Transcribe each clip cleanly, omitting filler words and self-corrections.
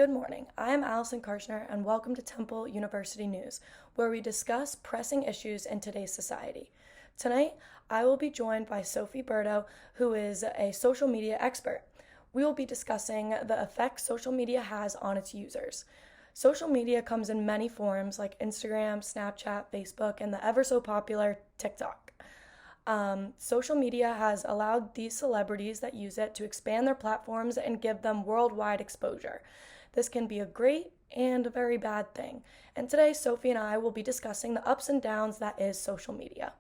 Good morning. I am Allyson Karchner, and welcome to Temple University News, where we discuss pressing issues in today's society. Tonight, I will be joined by Sophie Burdo, who is a social media expert. We will be discussing the effect social media has on its users. Social media comes in many forms like Instagram, Snapchat, Facebook, and the ever so popular TikTok. Social media has allowed these celebrities that use it to expand their platforms and give them worldwide exposure. This can be a great and a very bad thing. And today, Sophie and I will be discussing the ups and downs that is social media.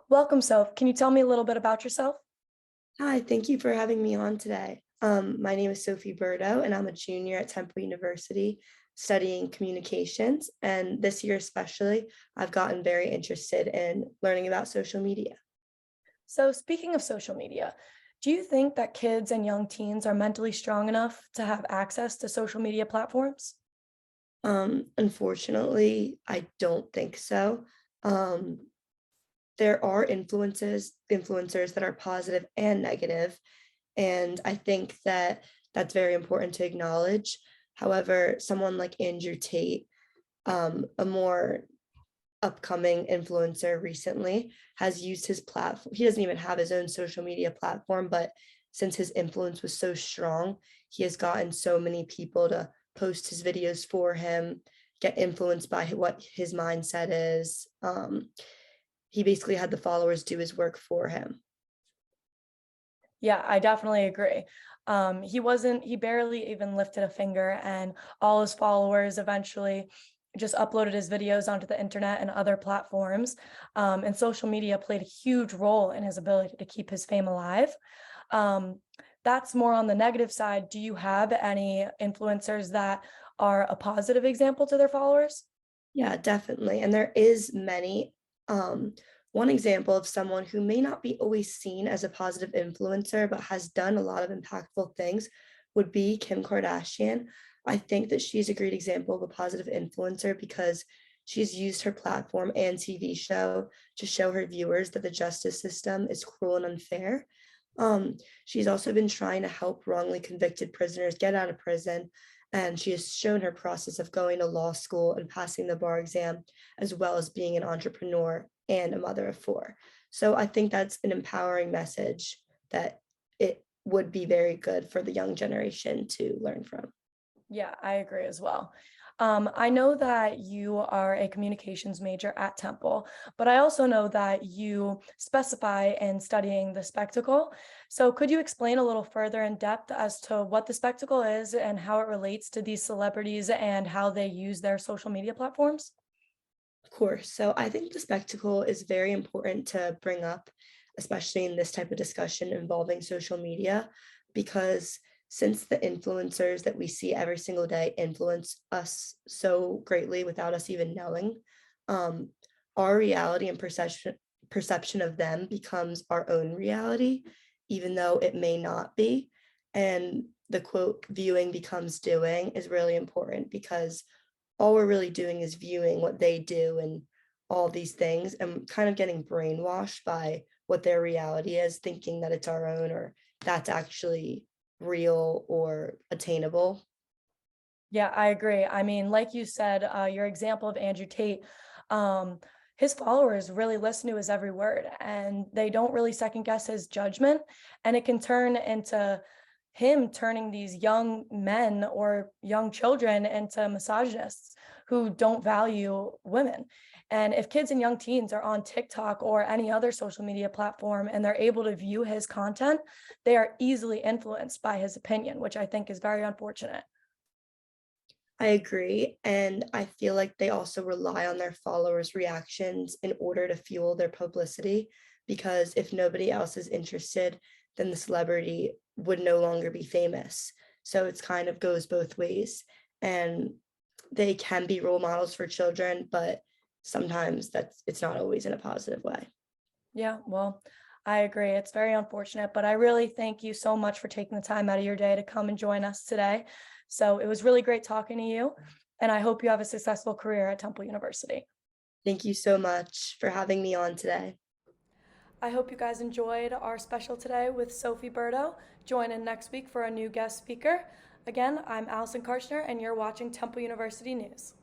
Welcome, Soph. Can you tell me a little bit about yourself? Hi, thank you for having me on today. My name is Sophie Burdo, and I'm a junior at Temple University studying communications. And this year, especially, I've gotten very interested in learning about social media. So, speaking of social media, do you think that kids and young teens are mentally strong enough to have access to social media platforms? Unfortunately, I don't think so. Um, there are influencers that are positive and negative, and I think that that's very important to acknowledge. However, someone like Andrew Tate, a more upcoming influencer recently, has used his platform. He doesn't even have his own social media platform, but since his influence was so strong, he has gotten so many people to post his videos for him, get influenced by what his mindset is. He basically had the followers do his work for him. Yeah, I definitely agree. He barely even lifted a finger, and all his followers eventually just uploaded his videos onto the internet and other platforms. And social media played a huge role in his ability to keep his fame alive. Um, that's more on the negative side. Do you have any influencers that are a positive example to their followers? Yeah, definitely. And there is many. One example of someone who may not be always seen as a positive influencer, but has done a lot of impactful things would be Kim Kardashian. I think that she's a great example of a positive influencer because she's used her platform and TV show to show her viewers that the justice system is cruel and unfair. She's also been trying to help wrongly convicted prisoners get out of prison, and she has shown her process of going to law school and passing the bar exam, as well as being an entrepreneur and a mother of four. So I think that's an empowering message that it would be very good for the young generation to learn from. Yeah, I agree as well. I know that you are a communications major at Temple, but I also know that you specify in studying the spectacle. So could you explain a little further in depth as to what the spectacle is and how it relates to these celebrities and how they use their social media platforms? Of course. So I think the spectacle is very important to bring up, especially in this type of discussion involving social media, because since the influencers that we see every single day influence us so greatly without us even knowing, um, our reality and perception of them becomes our own reality, even though it may not be. And the quote, viewing becomes doing, is really important because all we're really doing is viewing what they do and all these things and kind of getting brainwashed by what their reality is, thinking that it's our own or that's actually real or attainable. Yeah, I agree. I mean, like you said, your example of Andrew Tate, um, his followers really listen to his every word and they don't really second guess his judgment. And it can turn into him turning these young men or young children into misogynists who don't value women. And if kids and young teens are on TikTok or any other social media platform and they're able to view his content, they are easily influenced by his opinion, which I think is very unfortunate. I agree. And I feel like they also rely on their followers' reactions in order to fuel their publicity. Because if nobody else is interested, then the celebrity would no longer be famous. So it's kind of goes both ways. And they can be role models for children, but sometimes it's not always in a positive way. Yeah, well, I agree. It's very unfortunate, but I really thank you so much for taking the time out of your day to come and join us today. So it was really great talking to you, and I hope you have a successful career at Temple University. Thank you so much for having me on today. I hope you guys enjoyed our special today with Sophie Burdo. Join in next week for a new guest speaker. Again, I'm Allyson Karchner, and you're watching Temple University News.